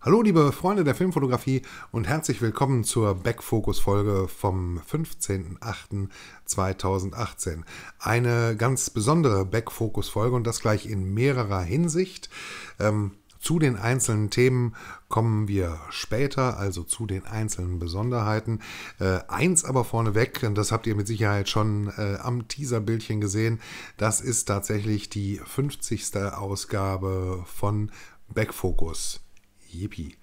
Hallo liebe Freunde der Filmfotografie und herzlich willkommen zur Backfocus-Folge vom 15.08.2018. Eine ganz besondere Backfocus-Folge und das gleich in mehrerer Hinsicht. Zu den einzelnen Themen kommen wir später, also zu den einzelnen Besonderheiten. Eins aber vorneweg, und das habt ihr mit Sicherheit schon am Teaserbildchen gesehen, das ist tatsächlich die 50. Ausgabe von Backfocus. Yippie.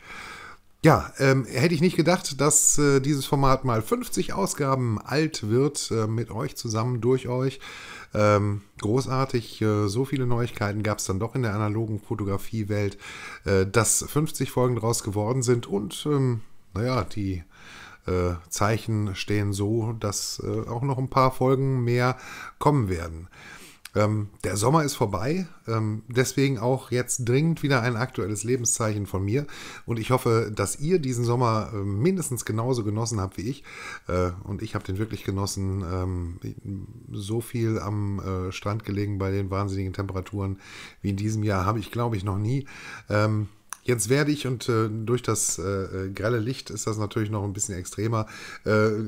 Ja, hätte ich nicht gedacht, dass dieses Format mal 50 Ausgaben alt wird, mit euch zusammen, durch euch. Großartig, so viele Neuigkeiten gab es dann doch in der analogen Fotografiewelt, dass 50 Folgen draus geworden sind und naja, die Zeichen stehen so, dass auch noch ein paar Folgen mehr kommen werden. Der Sommer ist vorbei, deswegen auch jetzt dringend wieder ein aktuelles Lebenszeichen von mir und ich hoffe, dass ihr diesen Sommer mindestens genauso genossen habt wie ich und ich habe den wirklich genossen, so viel am Strand gelegen bei den wahnsinnigen Temperaturen wie in diesem Jahr habe ich, glaube ich, noch nie. Jetzt werde ich, und durch das grelle Licht ist das natürlich noch ein bisschen extremer,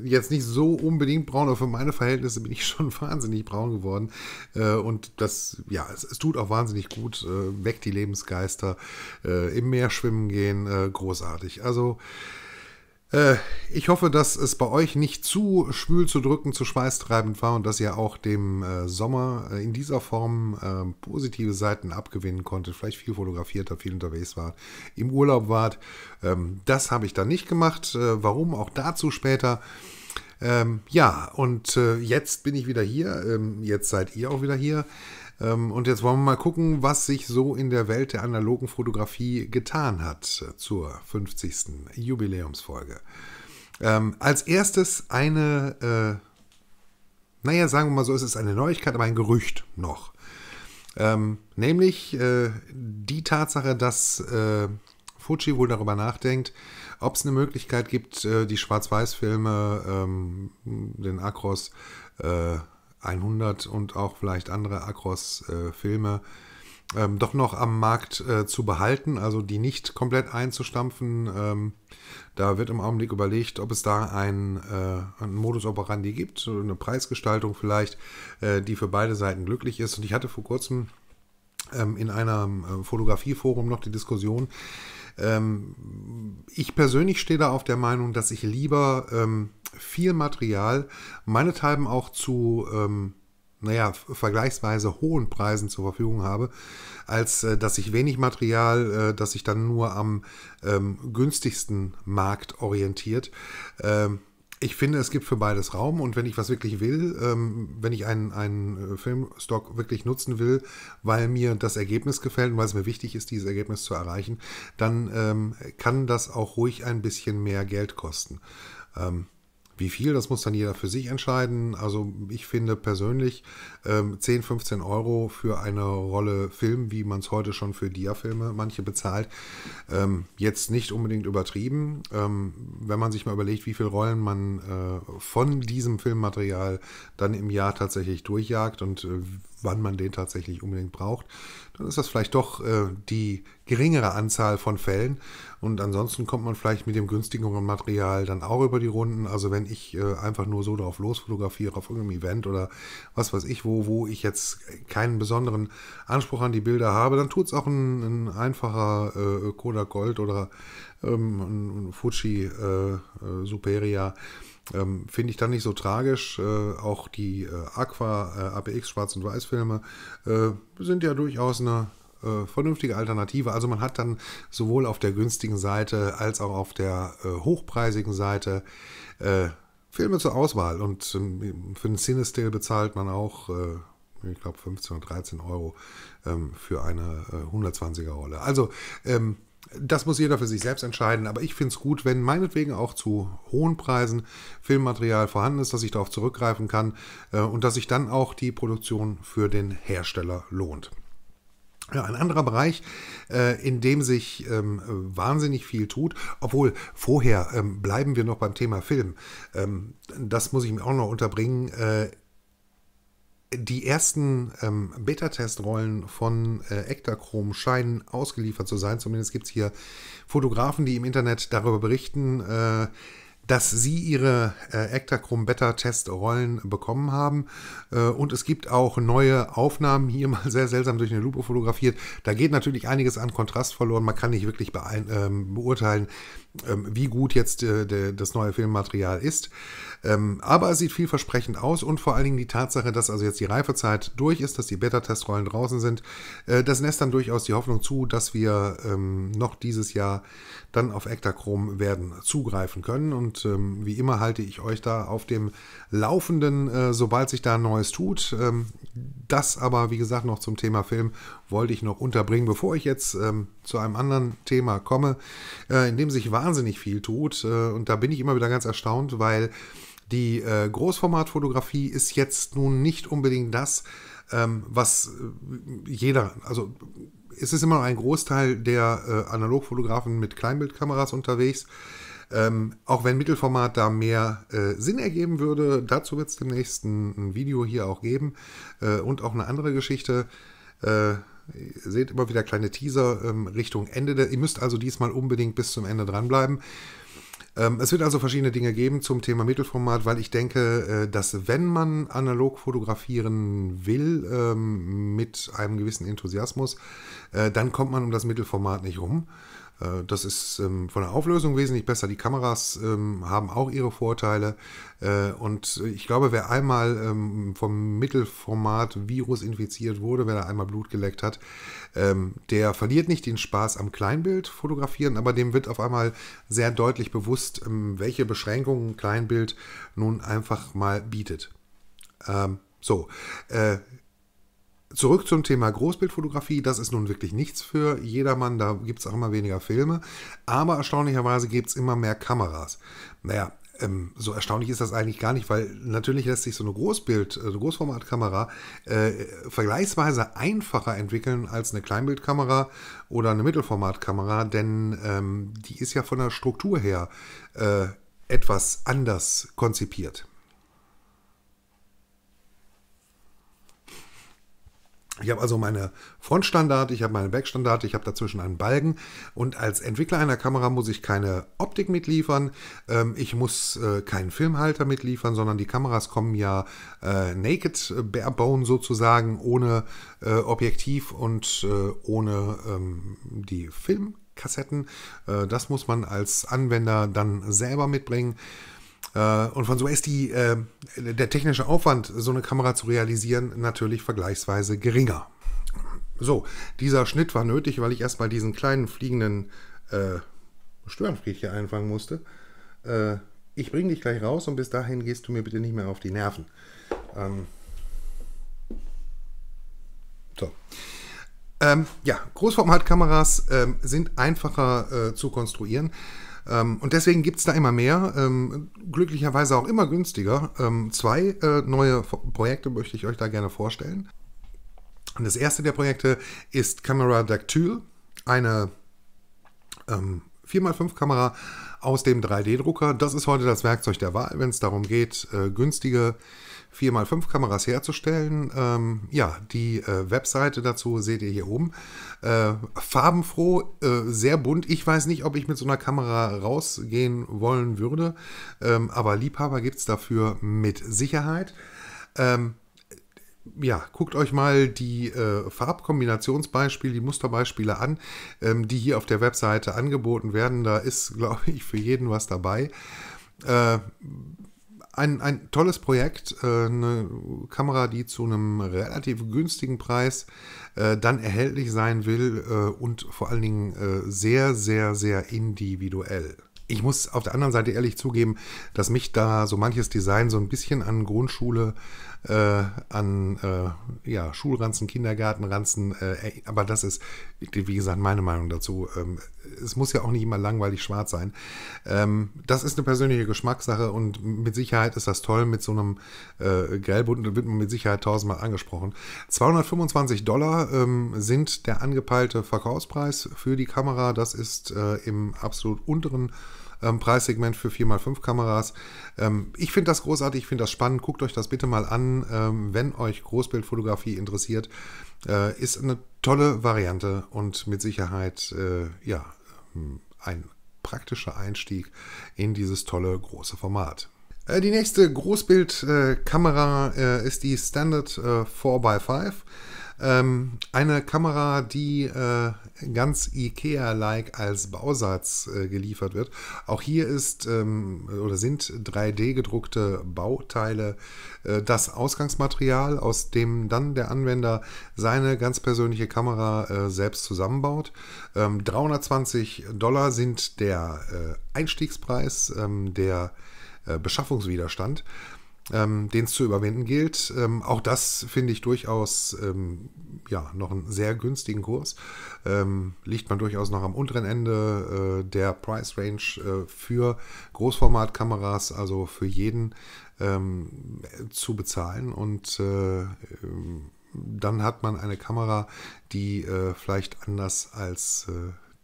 jetzt nicht so unbedingt braun, aber für meine Verhältnisse bin ich schon wahnsinnig braun geworden. Und das, ja, es tut auch wahnsinnig gut, weckt die Lebensgeister, im Meer schwimmen gehen, großartig. Also ich hoffe, dass es bei euch nicht zu schwül, zu drückend, zu schweißtreibend war und dass ihr auch dem Sommer in dieser Form positive Seiten abgewinnen konntet. Vielleicht viel fotografiert habt, viel unterwegs wart, im Urlaub wart. Das habe ich dann nicht gemacht. Warum? Auch dazu später. Ja, und jetzt bin ich wieder hier. Jetzt seid ihr auch wieder hier. Und jetzt wollen wir mal gucken, was sich so in der Welt der analogen Fotografie getan hat zur 50. Jubiläumsfolge. Als erstes eine, naja, sagen wir mal so, es ist eine Neuigkeit, aber ein Gerücht noch. Nämlich die Tatsache, dass Fuji wohl darüber nachdenkt, ob es eine Möglichkeit gibt, die Schwarz-Weiß-Filme, den Acros 100 und auch vielleicht andere Acros-Filme doch noch am Markt zu behalten, also die nicht komplett einzustampfen. Da wird im Augenblick überlegt, ob es da einen Modus operandi gibt, eine Preisgestaltung vielleicht, die für beide Seiten glücklich ist. Und ich hatte vor kurzem in einem Fotografieforum noch die Diskussion. Ich persönlich stehe da auf der Meinung, dass ich lieber viel Material, meinethalben auch zu naja, vergleichsweise hohen Preisen zur Verfügung habe, als dass ich wenig Material, das sich dann nur am günstigsten Markt orientiert. Ich finde, es gibt für beides Raum und wenn ich was wirklich will, wenn ich einen Filmstock wirklich nutzen will, weil mir das Ergebnis gefällt und weil es mir wichtig ist, dieses Ergebnis zu erreichen, dann kann das auch ruhig ein bisschen mehr Geld kosten. Wie viel, das muss dann jeder für sich entscheiden. Also ich finde persönlich 10, 15 Euro für eine Rolle Film, wie man es heute schon für Dia-Filme manche bezahlt, jetzt nicht unbedingt übertrieben. Wenn man sich mal überlegt, wie viele Rollen man von diesem Filmmaterial dann im Jahr tatsächlich durchjagt und wann man den tatsächlich unbedingt braucht, dann ist das vielleicht doch die geringere Anzahl von Fällen. Und ansonsten kommt man vielleicht mit dem günstigeren Material dann auch über die Runden. Also wenn ich einfach nur so drauf losfotografiere auf irgendeinem Event oder was weiß ich wo ich jetzt keinen besonderen Anspruch an die Bilder habe, dann tut es auch ein einfacher Kodak Gold oder ein Fuji Superia. Finde ich dann nicht so tragisch. Auch die Aqua APX Schwarz- und Weiß-Filme sind ja durchaus eine vernünftige Alternative. Also man hat dann sowohl auf der günstigen Seite als auch auf der hochpreisigen Seite Filme zur Auswahl. Und für einen Cinestill bezahlt man auch, ich glaube, 15 oder 13 Euro für eine 120er Rolle. Also Das muss jeder für sich selbst entscheiden, aber ich finde es gut, wenn meinetwegen auch zu hohen Preisen Filmmaterial vorhanden ist, dass ich darauf zurückgreifen kann und dass sich dann auch die Produktion für den Hersteller lohnt. Ja, ein anderer Bereich, in dem sich wahnsinnig viel tut, obwohl vorher bleiben wir noch beim Thema Film. Das muss ich mir auch noch unterbringen. Die ersten Beta-Testrollen von Ektachrome scheinen ausgeliefert zu sein. Zumindest gibt es hier Fotografen, die im Internet darüber berichten, dass sie ihre Ektachrome Beta-Testrollen bekommen haben. Und es gibt auch neue Aufnahmen, hier mal sehr seltsam durch eine Lupe fotografiert. Da geht natürlich einiges an Kontrast verloren. Man kann nicht wirklich beurteilen, wie gut jetzt das neue Filmmaterial ist. Aber es sieht vielversprechend aus und vor allen Dingen die Tatsache, dass also jetzt die Reifezeit durch ist, dass die Beta-Testrollen draußen sind, das lässt dann durchaus die Hoffnung zu, dass wir noch dieses Jahr dann auf Ektachrome werden zugreifen können. Und wie immer halte ich euch da auf dem Laufenden, sobald sich da Neues tut. Das aber, wie gesagt, noch zum Thema Film wollte ich noch unterbringen, bevor ich jetzt zu einem anderen Thema komme, in dem sich wahnsinnig viel tut. Und da bin ich immer wieder ganz erstaunt, weil die Großformatfotografie ist jetzt nun nicht unbedingt das, was jeder, also es ist immer noch ein Großteil der Analogfotografen mit Kleinbildkameras unterwegs. Auch wenn Mittelformat da mehr Sinn ergeben würde, dazu wird es demnächst ein Video hier auch geben und auch eine andere Geschichte. Ihr seht immer wieder kleine Teaser Richtung Ende. Ihr müsst also diesmal unbedingt bis zum Ende dranbleiben. Es wird also verschiedene Dinge geben zum Thema Mittelformat, weil ich denke, dass wenn man analog fotografieren will mit einem gewissen Enthusiasmus, dann kommt man um das Mittelformat nicht rum. Das ist von der Auflösung wesentlich besser. Die Kameras haben auch ihre Vorteile. Und ich glaube, wer einmal vom Mittelformat-Virus infiziert wurde, wer da einmal Blut geleckt hat, der verliert nicht den Spaß am Kleinbild fotografieren, aber dem wird auf einmal sehr deutlich bewusst, welche Beschränkungen Kleinbild nun einfach mal bietet. Zurück zum Thema Großbildfotografie. Das ist nun wirklich nichts für jedermann. Da gibt es auch immer weniger Filme. Aber erstaunlicherweise gibt es immer mehr Kameras. Naja, so erstaunlich ist das eigentlich gar nicht, weil natürlich lässt sich so eine Großformatkamera vergleichsweise einfacher entwickeln als eine Kleinbildkamera oder eine Mittelformatkamera, denn die ist ja von der Struktur her etwas anders konzipiert. Ich habe also meine Frontstandarte, ich habe meine Backstandarte, ich habe dazwischen einen Balken und als Entwickler einer Kamera muss ich keine Optik mitliefern, ich muss keinen Filmhalter mitliefern, sondern die Kameras kommen ja naked, barebone sozusagen, ohne Objektiv und ohne die Filmkassetten. Das muss man als Anwender dann selber mitbringen. Und von so ist der technische Aufwand, so eine Kamera zu realisieren, natürlich vergleichsweise geringer. So, dieser Schnitt war nötig, weil ich erstmal diesen kleinen fliegenden Störenfried hier einfangen musste. Ich bringe dich gleich raus und bis dahin gehst du mir bitte nicht mehr auf die Nerven. Großformatkameras sind einfacher zu konstruieren. Und deswegen gibt es da immer mehr, glücklicherweise auch immer günstiger. Zwei neue Projekte möchte ich euch da gerne vorstellen. Und das erste der Projekte ist Camera Dactyl, eine 4x5 Kamera aus dem 3D-Drucker. Das ist heute das Werkzeug der Wahl, wenn es darum geht, günstige 4x5 Kameras herzustellen. Die Webseite dazu seht ihr hier oben. Farbenfroh, sehr bunt. Ich weiß nicht, ob ich mit so einer Kamera rausgehen wollen würde, aber Liebhaber gibt es dafür mit Sicherheit. Guckt euch mal die Farbkombinationsbeispiele, die Musterbeispiele an, die hier auf der Webseite angeboten werden. Da ist, glaube ich, für jeden was dabei. Ein tolles Projekt, eine Kamera, die zu einem relativ günstigen Preis dann erhältlich sein will und vor allen Dingen sehr, sehr, sehr individuell. Ich muss auf der anderen Seite ehrlich zugeben, dass mich da so manches Design so ein bisschen an Grundschule, Schulranzen, Kindergartenranzen, aber das ist, wie gesagt, meine Meinung dazu. es muss ja auch nicht immer langweilig schwarz sein. Das ist eine persönliche Geschmackssache und mit Sicherheit ist das toll mit so einem Grellbund, da wird man mit Sicherheit tausendmal angesprochen. $225 sind der angepeilte Verkaufspreis für die Kamera. Das ist im absolut unteren Preissegment für 4x5 Kameras. Ich finde das großartig, ich finde das spannend. Guckt euch das bitte mal an, wenn euch Großbildfotografie interessiert. Ist eine tolle Variante und mit Sicherheit ein praktischer Einstieg in dieses tolle große Format. Die nächste Großbildkamera ist die Standard 4x5. Eine Kamera, die ganz IKEA-like als Bausatz geliefert wird. Auch hier ist oder sind 3D-gedruckte Bauteile das Ausgangsmaterial, aus dem dann der Anwender seine ganz persönliche Kamera selbst zusammenbaut. $320 sind der Einstiegspreis, der Beschaffungswiderstand, den es zu überwinden gilt. Auch das finde ich durchaus noch einen sehr günstigen Kurs. Liegt man durchaus noch am unteren Ende der Price Range für Großformatkameras, also für jeden zu bezahlen. Und dann hat man eine Kamera, die vielleicht anders als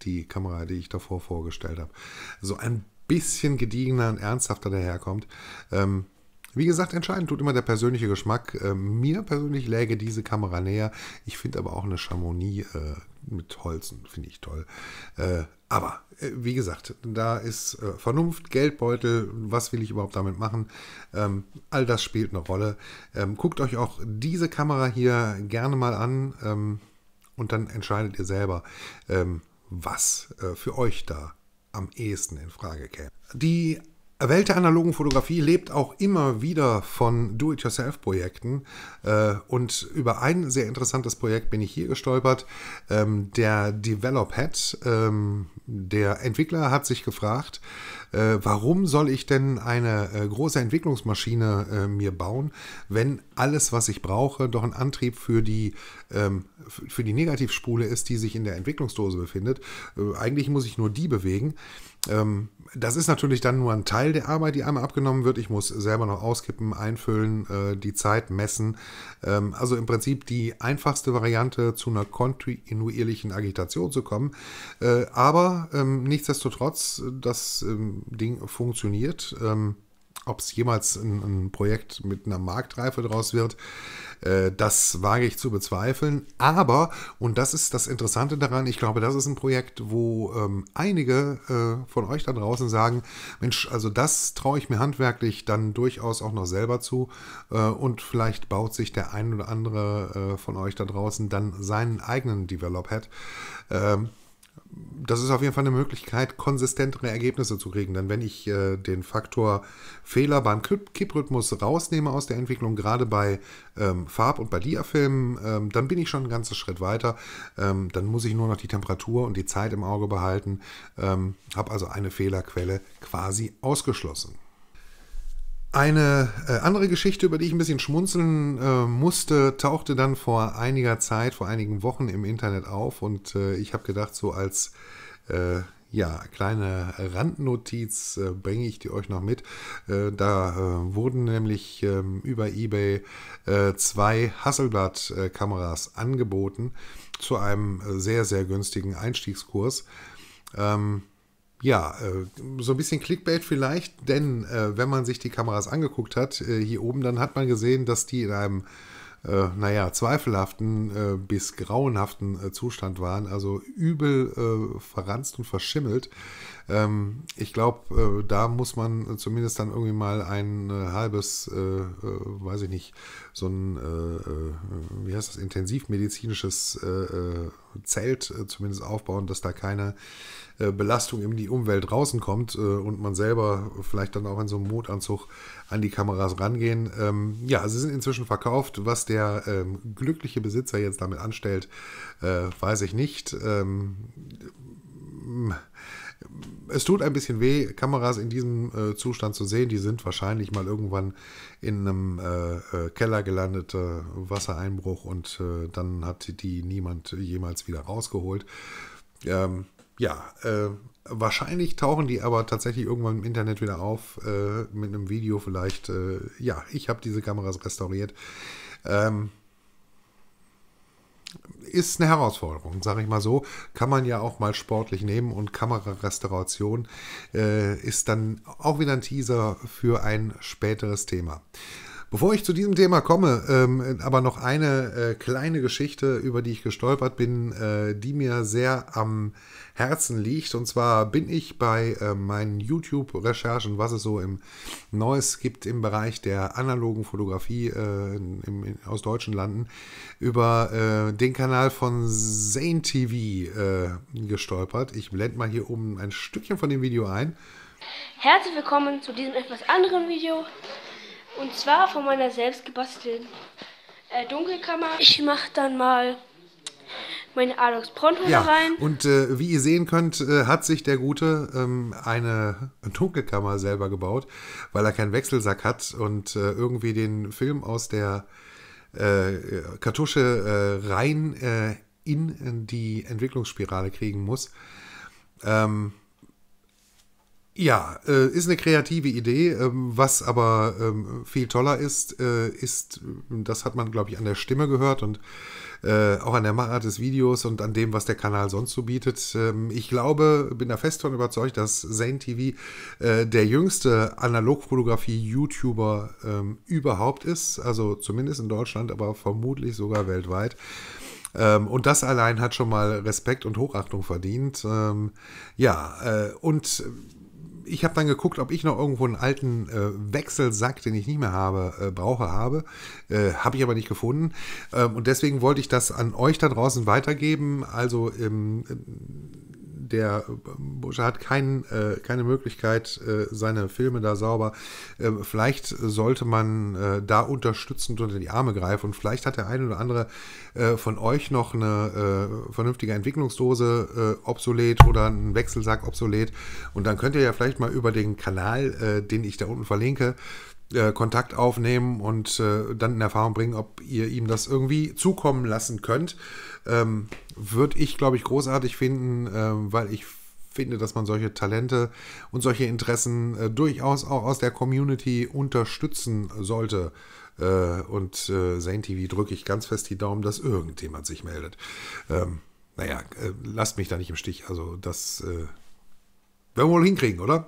die Kamera, die ich davor vorgestellt habe, so ein bisschen gediegener und ernsthafter daherkommt. Wie gesagt, entscheidend tut immer der persönliche Geschmack. Mir persönlich läge diese Kamera näher. Ich finde aber auch eine Chamonix mit Holzen, finde ich toll. Aber wie gesagt, da ist Vernunft, Geldbeutel, was will ich überhaupt damit machen? All das spielt eine Rolle. Guckt euch auch diese Kamera hier gerne mal an und dann entscheidet ihr selber, was für euch da am ehesten in Frage käme. Die Welt der analogen Fotografie lebt auch immer wieder von Do-it-yourself-Projekten und über ein sehr interessantes Projekt bin ich hier gestolpert. Der Develop-Head, der Entwickler hat sich gefragt, warum soll ich denn eine große Entwicklungsmaschine mir bauen, wenn alles, was ich brauche, doch ein Antrieb für die Negativspule ist, die sich in der Entwicklungsdose befindet. Eigentlich muss ich nur die bewegen. Das ist natürlich dann nur ein Teil der Arbeit, die einmal abgenommen wird. Ich muss selber noch auskippen, einfüllen, die Zeit messen. Also im Prinzip die einfachste Variante, zu einer kontinuierlichen Agitation zu kommen. Aber nichtsdestotrotz, das Ding funktioniert. Ob es jemals ein Projekt mit einer Marktreife draus wird, das wage ich zu bezweifeln. Aber, und das ist das Interessante daran, ich glaube, das ist ein Projekt, wo einige von euch da draußen sagen, Mensch, also das traue ich mir handwerklich dann durchaus auch noch selber zu. Und vielleicht baut sich der ein oder andere von euch da draußen dann seinen eigenen Develop-Head. Das ist auf jeden Fall eine Möglichkeit, konsistentere Ergebnisse zu kriegen. Denn wenn ich den Faktor Fehler beim Kipprhythmus rausnehme aus der Entwicklung, gerade bei Farb- und bei Diafilmen, dann bin ich schon einen ganzen Schritt weiter. Dann muss ich nur noch die Temperatur und die Zeit im Auge behalten. Habe also eine Fehlerquelle quasi ausgeschlossen. Eine andere Geschichte, über die ich ein bisschen schmunzeln musste, tauchte dann vor einiger Zeit, vor einigen Wochen im Internet auf und ich habe gedacht, so als kleine Randnotiz bringe ich die euch noch mit. Da wurden nämlich über eBay 2 Hasselblad-Kameras angeboten zu einem sehr, sehr günstigen Einstiegskurs. So ein bisschen Clickbait vielleicht, denn wenn man sich die Kameras angeguckt hat, hier oben, dann hat man gesehen, dass die in einem, zweifelhaften bis grauenhaften Zustand waren, also übel verranzt und verschimmelt. Ich glaube, da muss man zumindest dann irgendwie mal ein halbes, weiß ich nicht, so ein, wie heißt das, intensivmedizinisches Zelt zumindest aufbauen, dass da keine Belastung in die Umwelt draußen kommt und man selber vielleicht dann auch in so einem Motanzug an die Kameras rangehen. Sie sind inzwischen verkauft. Was der glückliche Besitzer jetzt damit anstellt, weiß ich nicht. Es tut ein bisschen weh, Kameras in diesem Zustand zu sehen. Die sind wahrscheinlich mal irgendwann in einem Keller gelandet, Wassereinbruch und dann hat die niemand jemals wieder rausgeholt. ja, wahrscheinlich tauchen die aber tatsächlich irgendwann im Internet wieder auf, mit einem Video vielleicht. Ja, ich habe diese Kameras restauriert. Ähm, Ist eine Herausforderung, sage ich mal so. Kann man ja auch mal sportlich nehmen, und Kamerarestauration ist dann auch wieder ein Teaser für ein späteres Thema. Bevor ich zu diesem Thema komme, aber noch eine kleine Geschichte, über die ich gestolpert bin, die mir sehr am Herzen liegt. Und zwar bin ich bei meinen YouTube-Recherchen, was es so im Neues gibt im Bereich der analogen Fotografie aus deutschen Landen, über den Kanal von Zane TV gestolpert. Ich blende mal hier oben ein Stückchen von dem Video ein. Herzlich willkommen zu diesem etwas anderen Video. Und zwar von meiner selbst gebastelten Dunkelkammer. Ich mache dann mal meine Alox Pronto da rein. Und wie ihr sehen könnt, hat sich der Gute eine Dunkelkammer selber gebaut, weil er keinen Wechselsack hat und irgendwie den Film aus der Kartusche rein in die Entwicklungsspirale kriegen muss. Ja, ist eine kreative Idee, was aber viel toller ist, das hat man, glaube ich, an der Stimme gehört und auch an der Machart des Videos und an dem, was der Kanal sonst so bietet. Ich glaube, bin da fest von überzeugt, dass Zane TV der jüngste Analogfotografie-YouTuber überhaupt ist, also zumindest in Deutschland, aber vermutlich sogar weltweit. Und das allein hat schon mal Respekt und Hochachtung verdient. Und ich habe dann geguckt, ob ich noch irgendwo einen alten Wechselsack, den ich nicht mehr habe, habe. Habe ich aber nicht gefunden. Und deswegen wollte ich das an euch da draußen weitergeben. Also der Bursche hat keine Möglichkeit, seine Filme da sauber. Vielleicht sollte man da unterstützend unter die Arme greifen. Und vielleicht hat der eine oder andere von euch noch eine vernünftige Entwicklungsdose obsolet oder einen Wechselsack obsolet. Und dann könnt ihr ja vielleicht mal über den Kanal, den ich da unten verlinke, Kontakt aufnehmen und dann in Erfahrung bringen, ob ihr ihm das irgendwie zukommen lassen könnt. Würde ich, glaube ich, großartig finden, weil ich finde, dass man solche Talente und solche Interessen durchaus auch aus der Community unterstützen sollte. Und Zane TV drücke ich ganz fest die Daumen, dass irgendjemand sich meldet. Lasst mich da nicht im Stich. Also das werden wir wohl hinkriegen, oder?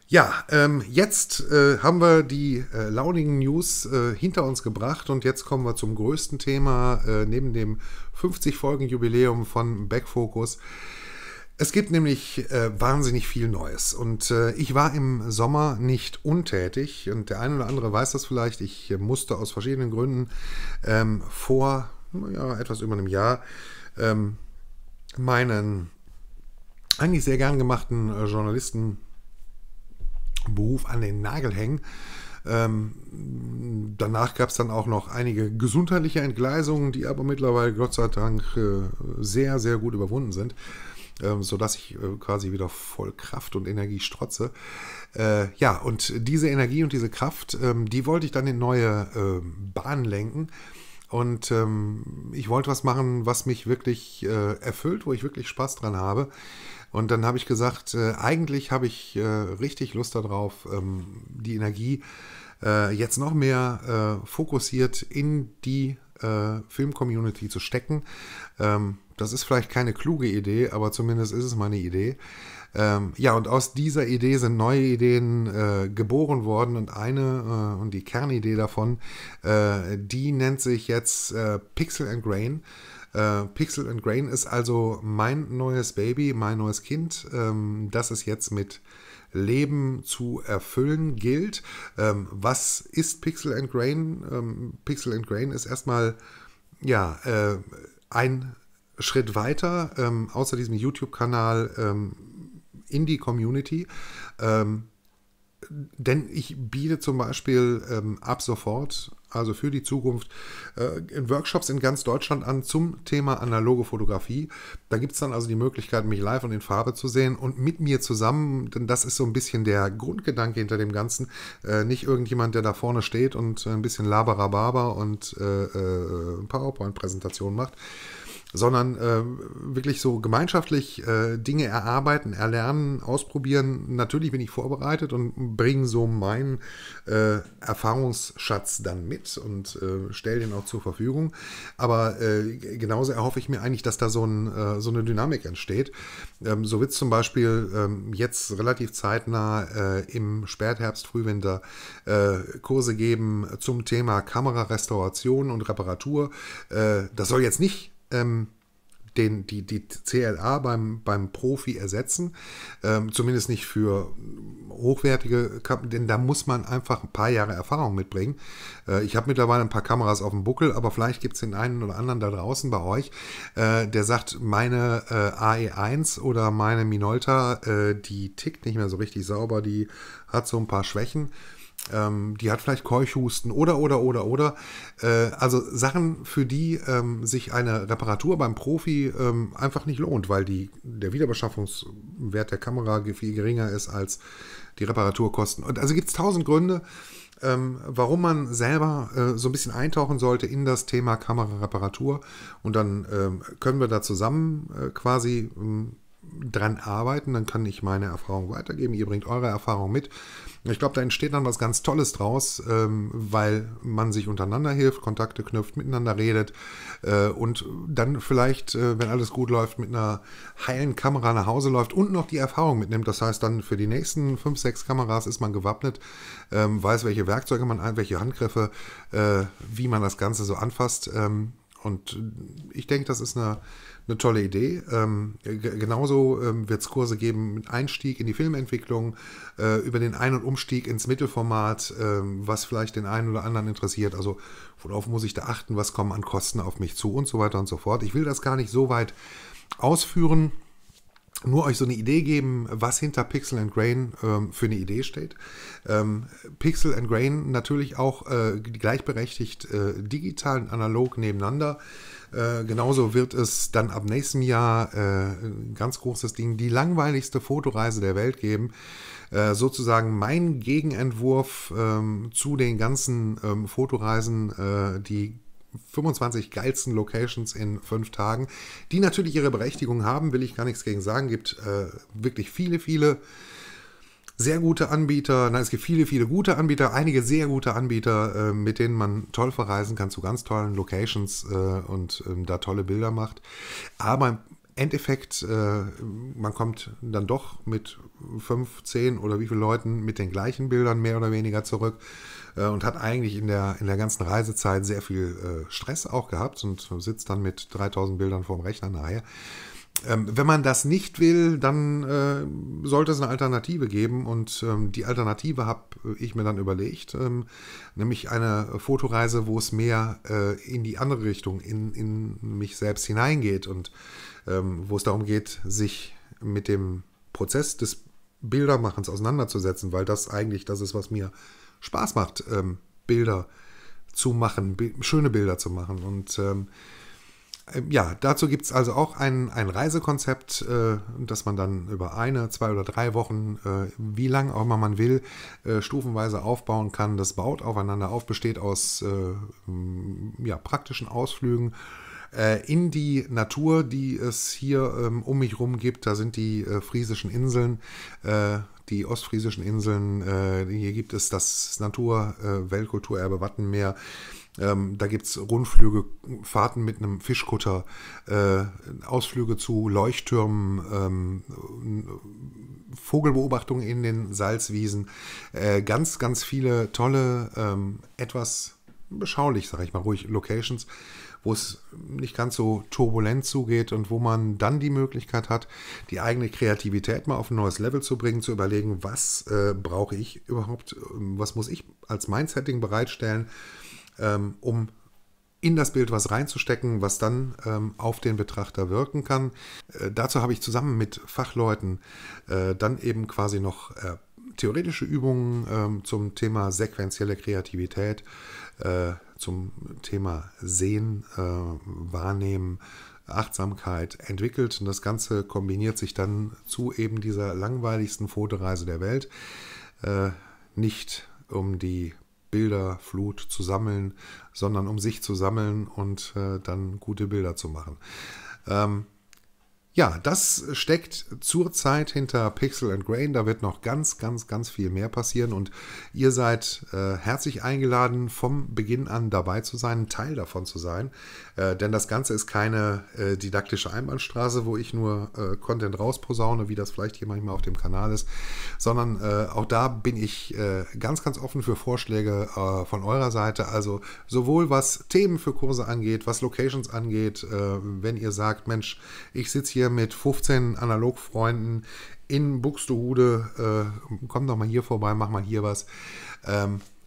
Ja, jetzt haben wir die launigen News hinter uns gebracht und jetzt kommen wir zum größten Thema neben dem 50-Folgen-Jubiläum von Backfocus. Es gibt nämlich wahnsinnig viel Neues und ich war im Sommer nicht untätig und der eine oder andere weiß das vielleicht. Ich musste aus verschiedenen Gründen vor etwas über einem Jahr meinen eigentlich sehr gern gemachten Journalistenberuf an den Nagel hängen. Danach gab es dann auch noch einige gesundheitliche Entgleisungen, die aber mittlerweile Gott sei Dank sehr, sehr gut überwunden sind, sodass ich quasi wieder voll Kraft und Energie strotze. Und diese Energie und diese Kraft, die wollte ich dann in neue Bahnen lenken. Und ich wollte was machen, was mich wirklich erfüllt, wo ich wirklich Spaß dran habe. Und dann habe ich gesagt, eigentlich habe ich richtig Lust darauf, die Energie jetzt noch mehr fokussiert in die Film-Community zu stecken. Das ist vielleicht keine kluge Idee, aber zumindest ist es meine Idee. Und aus dieser Idee sind neue Ideen geboren worden und und die Kernidee davon, die nennt sich jetzt Pixel and Grain. Pixel and Grain ist also mein neues Baby, mein neues Kind, das es jetzt mit Leben zu erfüllen gilt. Was ist Pixel and Grain? Pixel and Grain ist erstmal ein Schritt weiter außer diesem YouTube-Kanal in die Community. Denn ich biete zum Beispiel ab sofort, also für die Zukunft, Workshops in ganz Deutschland an zum Thema analoge Fotografie. Da gibt es dann also die Möglichkeit, mich live und in Farbe zu sehen und mit mir zusammen, denn das ist so ein bisschen der Grundgedanke hinter dem Ganzen. Nicht irgendjemand, der da vorne steht und ein bisschen Laberababa und PowerPoint-Präsentation macht, sondern wirklich so gemeinschaftlich Dinge erarbeiten, erlernen, ausprobieren. Natürlich bin ich vorbereitet und bringe so meinen Erfahrungsschatz dann mit und stelle den auch zur Verfügung. Aber genauso erhoffe ich mir eigentlich, dass da so eine Dynamik entsteht. So wird es zum Beispiel jetzt relativ zeitnah im Spätherbst, Frühwinter Kurse geben zum Thema Kamerarestauration und Reparatur. Das soll jetzt nicht die CLA beim Profi ersetzen, zumindest nicht für hochwertige, denn da muss man einfach ein paar Jahre Erfahrung mitbringen. Ich habe mittlerweile ein paar Kameras auf dem Buckel, aber vielleicht gibt es den einen oder anderen da draußen bei euch, der sagt, meine AE1 oder meine Minolta, die tickt nicht mehr so richtig sauber, die hat so ein paar Schwächen. Die hat vielleicht Keuchhusten oder. Also Sachen, für die sich eine Reparatur beim Profi einfach nicht lohnt, weil der Wiederbeschaffungswert der Kamera viel geringer ist als die Reparaturkosten. Und also gibt es 1000 Gründe, warum man selber so ein bisschen eintauchen sollte in das Thema Kamerareparatur. Und dann können wir da zusammen quasi dran arbeiten, dann kann ich meine Erfahrung weitergeben, ihr bringt eure Erfahrung mit. Ich glaube, da entsteht dann was ganz Tolles draus, weil man sich untereinander hilft, Kontakte knüpft, miteinander redet und dann vielleicht, wenn alles gut läuft, mit einer heilen Kamera nach Hause läuft und noch die Erfahrung mitnimmt. Das heißt, dann für die nächsten 5, 6 Kameras ist man gewappnet, weiß, welche Werkzeuge man hat, welche Handgriffe, wie man das Ganze so anfasst. Und ich denke, das ist eine tolle Idee. Genauso wird es Kurse geben mit Einstieg in die Filmentwicklung, über den Ein- und Umstieg ins Mittelformat, was vielleicht den einen oder anderen interessiert. Also worauf muss ich da achten, was kommen an Kosten auf mich zu und so weiter und so fort. Ich will das gar nicht so weit ausführen, nur euch so eine Idee geben, was hinter Pixel and Grain für eine Idee steht. Pixel and Grain natürlich auch gleichberechtigt digital und analog nebeneinander. Genauso wird es dann ab nächstem Jahr ein ganz großes Ding, die langweiligste Fotoreise der Welt geben. Sozusagen mein Gegenentwurf zu den ganzen Fotoreisen, die 25 geilsten Locations in 5 Tagen, die natürlich ihre Berechtigung haben, will ich gar nichts gegen sagen. Gibt wirklich viele sehr gute Anbieter. Nein, es gibt viele gute Anbieter, einige sehr gute Anbieter, mit denen man toll verreisen kann zu ganz tollen Locations und da tolle Bilder macht. Aber im Endeffekt, man kommt dann doch mit 5, 10 oder wie viele Leuten mit den gleichen Bildern mehr oder weniger zurück und hat eigentlich in der ganzen Reisezeit sehr viel Stress auch gehabt und sitzt dann mit 3000 Bildern vorm Rechner nachher. Wenn man das nicht will, dann sollte es eine Alternative geben und die Alternative habe ich mir dann überlegt, nämlich eine Fotoreise, wo es mehr in die andere Richtung, in mich selbst hineingeht und wo es darum geht, sich mit dem Prozess des Bildermachens auseinanderzusetzen, weil das eigentlich das ist, was mir Spaß macht, Bilder zu machen, schöne Bilder zu machen. Und ja, dazu gibt es also auch ein Reisekonzept, das man dann über 1, 2 oder 3 Wochen, wie lang auch immer man will, stufenweise aufbauen kann. Das baut aufeinander auf, besteht aus praktischen Ausflügen in die Natur, die es hier um mich rum gibt. Da sind die friesischen Inseln, die ostfriesischen Inseln. Hier gibt es das Weltkulturerbe Wattenmeer. Da gibt es Rundflüge, Fahrten mit einem Fischkutter, Ausflüge zu Leuchttürmen, Vogelbeobachtungen in den Salzwiesen. Ganz viele tolle, etwas beschaulich, sage ich mal, ruhig Locations, wo es nicht ganz so turbulent zugeht und wo man dann die Möglichkeit hat, die eigene Kreativität mal auf ein neues Level zu bringen, zu überlegen, was brauche ich überhaupt, was muss ich als Mindsetting bereitstellen, um in das Bild was reinzustecken, was dann auf den Betrachter wirken kann. Dazu habe ich zusammen mit Fachleuten dann eben quasi noch theoretische Übungen zum Thema sequentielle Kreativität, zum Thema Sehen, Wahrnehmen, Achtsamkeit entwickelt. Und das Ganze kombiniert sich dann zu eben dieser langweiligsten Fotoreise der Welt. Nicht um die Bilderflut zu sammeln, sondern um sich zu sammeln und dann gute Bilder zu machen. Ja, das steckt zurzeit hinter Pixel and Grain. Da wird noch ganz, ganz, ganz viel mehr passieren. Und ihr seid herzlich eingeladen, vom Beginn an dabei zu sein, ein Teil davon zu sein. Denn das Ganze ist keine didaktische Einbahnstraße, wo ich nur Content rausposaune, wie das vielleicht hier manchmal auf dem Kanal ist, sondern auch da bin ich ganz, ganz offen für Vorschläge von eurer Seite. Also sowohl was Themen für Kurse angeht, was Locations angeht, wenn ihr sagt, Mensch, ich sitze hier mit 15 Analogfreunden in Buxtehude, komm doch mal hier vorbei, mach mal hier was.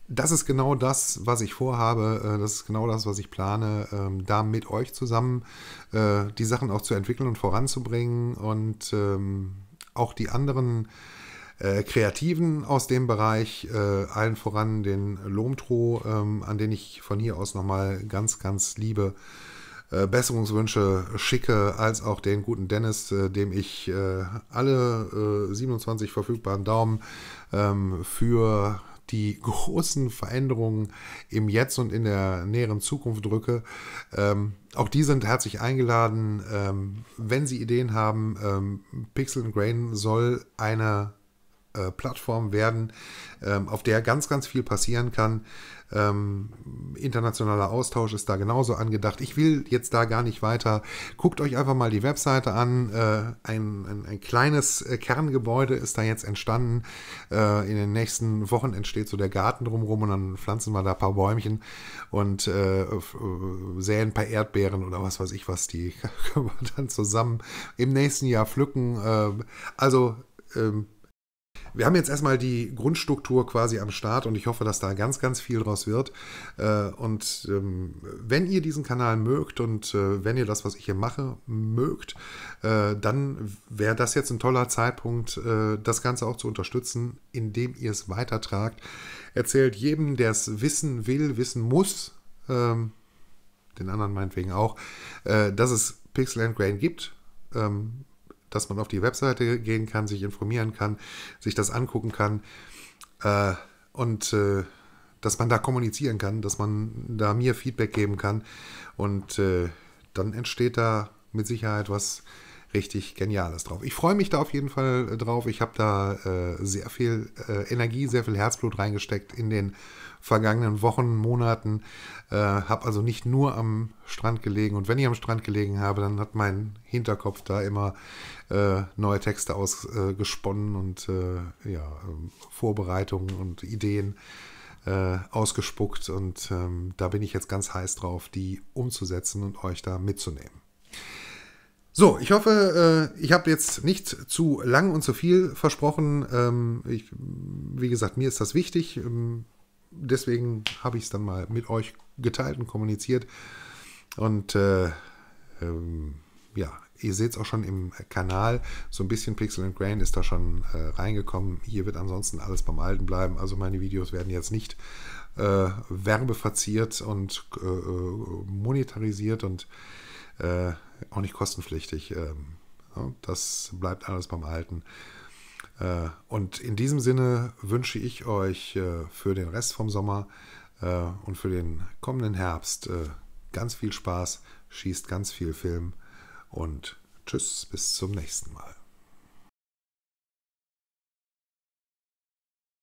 Das ist genau das, was ich vorhabe, das ist genau das, was ich plane, da mit euch zusammen die Sachen auch zu entwickeln und voranzubringen und auch die anderen Kreativen aus dem Bereich, allen voran den Lomtro, an den ich von hier aus nochmal ganz, ganz liebe Besserungswünsche schicke, als auch den guten Dennis, dem ich alle 27 verfügbaren Daumen für die großen Veränderungen im Jetzt und in der näheren Zukunft drücke. Auch die sind herzlich eingeladen, wenn sie Ideen haben. Pixel and Grain soll eine Plattform werden, auf der ganz, ganz viel passieren kann. Internationaler Austausch ist da genauso angedacht. Ich will jetzt da gar nicht weiter. Guckt euch einfach mal die Webseite an. Ein kleines Kerngebäude ist da jetzt entstanden. In den nächsten Wochen entsteht so der Garten drumherum und dann pflanzen wir da ein paar Bäumchen und säen ein paar Erdbeeren oder was weiß ich was. Die können wir dann zusammen im nächsten Jahr pflücken. Wir haben jetzt erstmal die Grundstruktur quasi am Start und ich hoffe, dass da ganz, ganz viel draus wird. Und wenn ihr diesen Kanal mögt und wenn ihr das, was ich hier mache, mögt, dann wäre das jetzt ein toller Zeitpunkt, das Ganze auch zu unterstützen, indem ihr es weitertragt. Erzählt jedem, der es wissen will, wissen muss, den anderen meinetwegen auch, dass es Pixel and Grain gibt. Dass man auf die Webseite gehen kann, sich informieren kann, sich das angucken kann und dass man da kommunizieren kann, dass man da mir Feedback geben kann und dann entsteht da mit Sicherheit was richtig Geniales drauf. Ich freue mich da auf jeden Fall drauf. Ich habe da sehr viel Energie, sehr viel Herzblut reingesteckt in den vergangenen Wochen, Monaten. Habe also nicht nur am Strand gelegen. Und wenn ich am Strand gelegen habe, dann hat mein Hinterkopf da immer neue Texte ausgesponnen und Vorbereitungen und Ideen ausgespuckt. Und da bin ich jetzt ganz heiß drauf, die umzusetzen und euch da mitzunehmen. So, ich hoffe, ich habe jetzt nicht zu lang und zu viel versprochen. Wie gesagt, mir ist das wichtig. Deswegen habe ich es dann mal mit euch geteilt und kommuniziert. Und ihr seht es auch schon im Kanal. So ein bisschen Pixel and Grain ist da schon reingekommen. Hier wird ansonsten alles beim Alten bleiben. Also meine Videos werden jetzt nicht werbeverziert und monetarisiert und auch nicht kostenpflichtig. Das bleibt alles beim Alten. Und in diesem Sinne wünsche ich euch für den Rest vom Sommer und für den kommenden Herbst ganz viel Spaß, schießt ganz viel Film und tschüss, bis zum nächsten Mal.